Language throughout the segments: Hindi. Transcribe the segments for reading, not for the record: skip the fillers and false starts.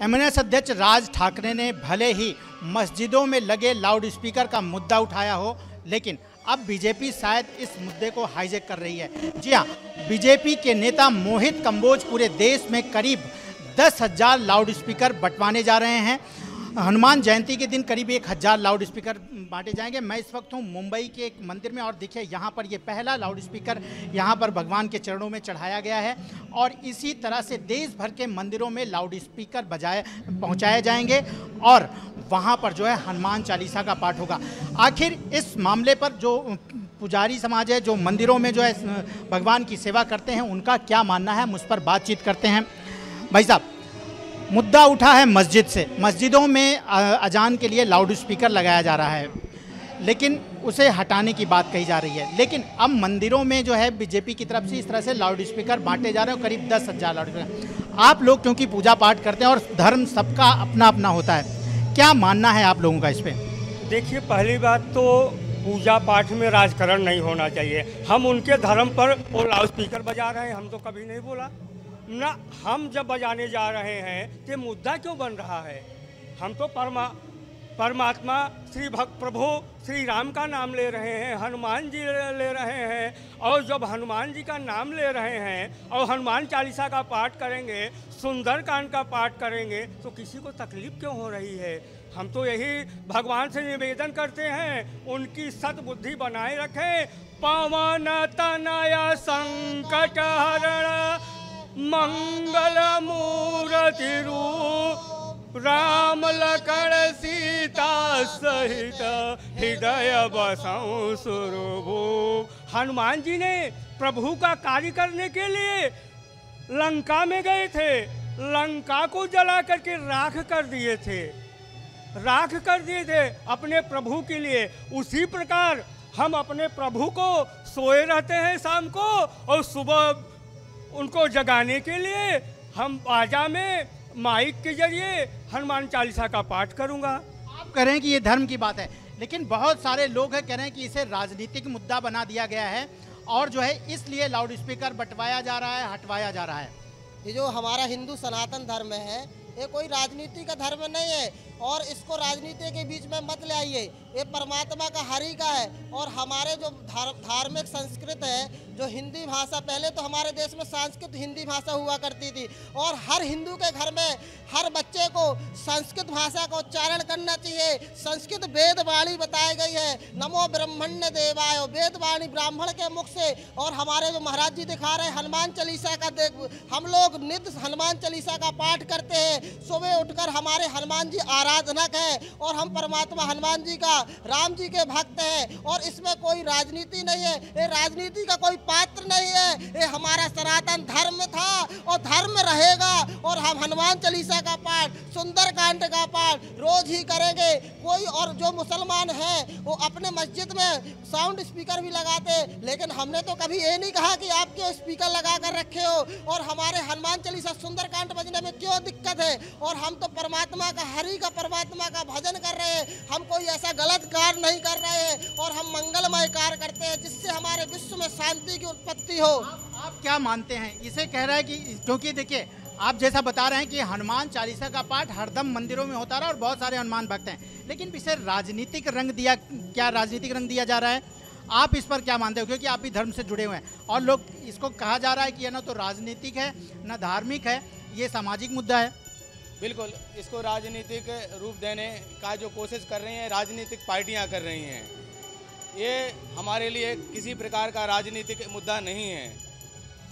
एमएनएस अध्यक्ष राज ठाकरे ने भले ही मस्जिदों में लगे लाउड स्पीकर का मुद्दा उठाया हो, लेकिन अब बीजेपी शायद इस मुद्दे को हाईजैक कर रही है। जी हाँ, बीजेपी के नेता मोहित कंबोज पूरे देश में करीब 10,000 लाउड स्पीकर बंटवाने जा रहे हैं। हनुमान जयंती के दिन करीब 1,000 लाउड स्पीकर बांटे जाएंगे। मैं इस वक्त हूँ मुंबई के एक मंदिर में और देखिए यहाँ पर ये पहला लाउड स्पीकर यहाँ पर भगवान के चरणों में चढ़ाया गया है और इसी तरह से देश भर के मंदिरों में लाउड स्पीकर पहुँचाए जाएंगे और वहाँ पर जो है हनुमान चालीसा का पाठ होगा। आखिर इस मामले पर जो पुजारी समाज है, जो मंदिरों में जो है भगवान की सेवा करते हैं, उनका क्या मानना है, मुझ पर बातचीत करते हैं। भाई साहब, मुद्दा उठा है मस्जिद से। मस्जिदों में अजान के लिए लाउड स्पीकर लगाया जा रहा है, लेकिन उसे हटाने की बात कही जा रही है। लेकिन अब मंदिरों में जो है बीजेपी की तरफ से इस तरह से लाउड स्पीकर बांटे जा रहे हैं, करीब 10,000 लाउड स्पीकर। आप लोग क्योंकि पूजा पाठ करते हैं और धर्म सबका अपना अपना होता है, क्या मानना है आप लोगों का इस पर? देखिए, पहली बात तो पूजा पाठ में राजकारण नहीं होना चाहिए। हम उनके धर्म पर वो लाउड स्पीकर बजा रहे हैं, हम तो कभी नहीं बोला ना। हम जब बजाने जा रहे हैं तो मुद्दा क्यों बन रहा है? हम तो परमात्मा श्री भक्त प्रभु श्री राम का नाम ले रहे हैं, हनुमान जी ले रहे हैं। और जब हनुमान जी का नाम ले रहे हैं और हनुमान चालीसा का पाठ करेंगे, सुंदरकांड का पाठ करेंगे, तो किसी को तकलीफ क्यों हो रही है? हम तो यही भगवान से निवेदन करते हैं, उनकी सद्बुद्धि बनाए रखें। पवन तनय संकट हरण मंगल मूर्ति रूप, राम लखन सीता सहित हृदय बसऊं सुरभूप। हनुमान जी ने प्रभु का कार्य करने के लिए लंका में गए थे, लंका को जला करके राख कर दिए थे अपने प्रभु के लिए। उसी प्रकार हम अपने प्रभु को सोए रहते हैं शाम को, और सुबह उनको जगाने के लिए हम बाजा में माइक के जरिए हनुमान चालीसा का पाठ करूंगा। आप कह रहे हैं कि ये धर्म की बात है, लेकिन बहुत सारे लोग हैं कह रहे हैं कि इसे राजनीतिक मुद्दा बना दिया गया है और जो है इसलिए लाउड स्पीकर बंटवाया जा रहा है, हटवाया जा रहा है। ये जो हमारा हिंदू सनातन धर्म है, ये कोई राजनीति का धर्म नहीं है और इसको राजनीति के बीच में मत ले आइए। ये परमात्मा का हरि का है और हमारे जो धार्मिक संस्कृत है, जो हिंदी भाषा, पहले तो हमारे देश में संस्कृत हिंदी भाषा हुआ करती थी और हर हिंदू के घर में हर बच्चे को संस्कृत भाषा का उच्चारण करना चाहिए। संस्कृत वेद वाणी बताई गई है, नमो ब्रह्मण्य देवाय, वेद वाणी ब्राह्मण के मुख से। और हमारे जो महाराज जी दिखा रहे हैं हनुमान चालीसा का, हम लोग नित्य हनुमान चालीसा का पाठ करते हैं। सुबह उठकर हमारे हनुमान जी आराधनक है और हम परमात्मा हनुमान जी का, राम जी के भक्त हैं और इसमें कोई राजनीति नहीं है, ये राजनीति का कोई पात्र नहीं है। ये हमारा सनातन धर्म था और धर्म रहेगा और हम हनुमान चालीसा का पाठ, सुंदरकांड का पाठ रोज ही करेंगे। कोई और जो मुसलमान है वो अपने मस्जिद में साउंड स्पीकर भी लगाते, लेकिन हमने तो कभी ये नहीं कहा कि आप क्यों स्पीकर लगा कर रखे हो और हमारे हनुमान चालीसा सुंदरकांड बजने में क्यों दिक्कत है। और हम तो परमात्मा का, हरि का, परमात्मा का भजन कर रहे हैं, हम कोई ऐसा गलत कार्य नहीं कर रहे हैं और हम मंगलमय कार्य करते हैं जिससे हमारे विश्व में शांति की उत्पत्ति हो। आप क्या मानते हैं? इसे कह रहा है कि क्योंकि देखिए आप जैसा बता रहे हैं कि हनुमान चालीसा का पाठ हरदम मंदिरों में होता रहा और बहुत सारे हनुमान भक्त हैं, लेकिन इसे राजनीतिक रंग दिया, क्या राजनीतिक रंग दिया जा रहा है? आप इस पर क्या मानते हो? क्योंकि आप भी धर्म से जुड़े हुए हैं और लोग इसको कहा जा रहा है कि यह ना तो राजनीतिक है ना धार्मिक है, ये सामाजिक मुद्दा है। बिल्कुल, इसको राजनीतिक रूप देने का जो कोशिश कर रही हैं राजनीतिक पार्टियां कर रही हैं, ये हमारे लिए किसी प्रकार का राजनीतिक मुद्दा नहीं है।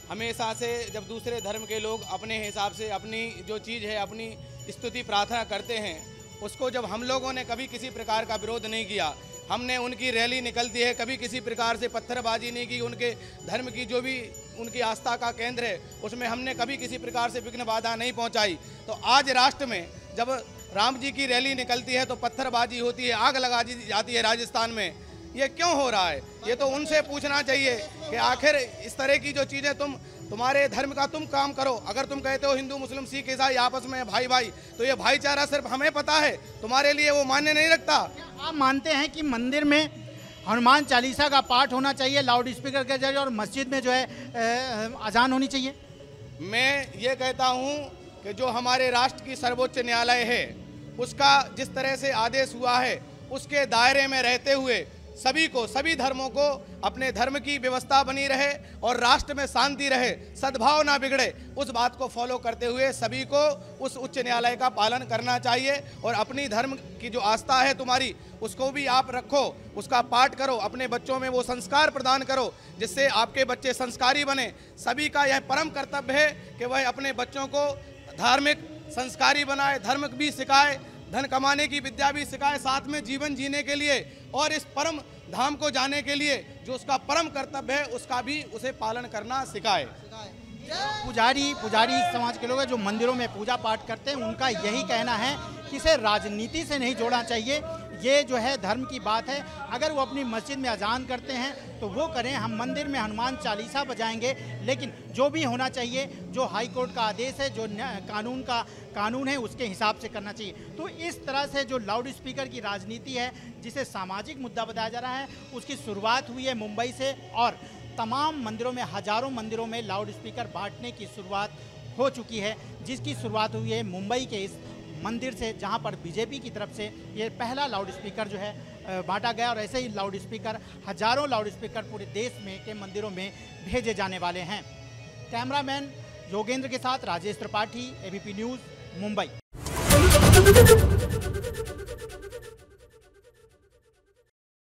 हमेशा से जब दूसरे धर्म के लोग अपने हिसाब से अपनी जो चीज़ है, अपनी स्तुति प्रार्थना करते हैं, उसको जब हम लोगों ने कभी किसी प्रकार का विरोध नहीं किया, हमने उनकी रैली निकलती है, कभी किसी प्रकार से पत्थरबाजी नहीं की, उनके धर्म की जो भी उनकी आस्था का केंद्र है उसमें हमने कभी किसी प्रकार से विघ्न बाधा नहीं पहुंचाई। तो आज राष्ट्र में जब राम जी की रैली निकलती है तो पत्थरबाजी होती है, आग लगा दी जाती है राजस्थान में, ये क्यों हो रहा है? ये तो उनसे पूछना चाहिए कि आखिर इस तरह की जो चीज़ें तुम्हारे धर्म का तुम काम करो। अगर तुम कहते हो हिंदू मुस्लिम सिख ईसाई आपस में भाई भाई, तो ये भाईचारा सिर्फ हमें पता है, तुम्हारे लिए वो मान्य नहीं रखता। आप मानते हैं कि मंदिर में हनुमान चालीसा का पाठ होना चाहिए लाउड स्पीकर के जरिए और मस्जिद में जो है अजान होनी चाहिए? मैं ये कहता हूँ कि जो हमारे राष्ट्र की सर्वोच्च न्यायालय है उसका जिस तरह से आदेश हुआ है उसके दायरे में रहते हुए सभी को, सभी धर्मों को अपने धर्म की व्यवस्था बनी रहे और राष्ट्र में शांति रहे, सद्भाव ना बिगड़े, उस बात को फॉलो करते हुए सभी को उस उच्च न्यायालय का पालन करना चाहिए। और अपनी धर्म की जो आस्था है तुम्हारी उसको भी आप रखो, उसका पाठ करो, अपने बच्चों में वो संस्कार प्रदान करो जिससे आपके बच्चे संस्कारी बने। सभी का यह परम कर्तव्य है कि वह अपने बच्चों को धार्मिक संस्कारी बनाए, धर्म भी सिखाए, धन कमाने की विद्या भी सिखाए, साथ में जीवन जीने के लिए और इस परम धाम को जाने के लिए जो उसका परम कर्तव्य है उसका भी उसे पालन करना सिखाए। पुजारी समाज के लोग हैं जो मंदिरों में पूजा पाठ करते हैं, उनका यही कहना है कि इसे राजनीति से नहीं जोड़ना चाहिए। ये जो है धर्म की बात है। अगर वो अपनी मस्जिद में अजान करते हैं तो वो करें, हम मंदिर में हनुमान चालीसा बजाएंगे, लेकिन जो भी होना चाहिए, जो हाई कोर्ट का आदेश है, जो कानून है उसके हिसाब से करना चाहिए। तो इस तरह से जो लाउड स्पीकर की राजनीति है जिसे सामाजिक मुद्दा बताया जा रहा है उसकी शुरुआत हुई है मुंबई से और तमाम मंदिरों में, हजारों मंदिरों में लाउड स्पीकर बांटने की शुरुआत हो चुकी है, जिसकी शुरुआत हुई है मुंबई के इस मंदिर से जहां पर बीजेपी की तरफ से ये पहला लाउड स्पीकर जो है बांटा गया। और ऐसे ही लाउड स्पीकर, हजारों लाउड स्पीकर पूरे देश में के मंदिरों में भेजे जाने वाले हैं। कैमरामैन योगेंद्र के साथ राजेश त्रिपाठी, एबीपी न्यूज़, मुंबई।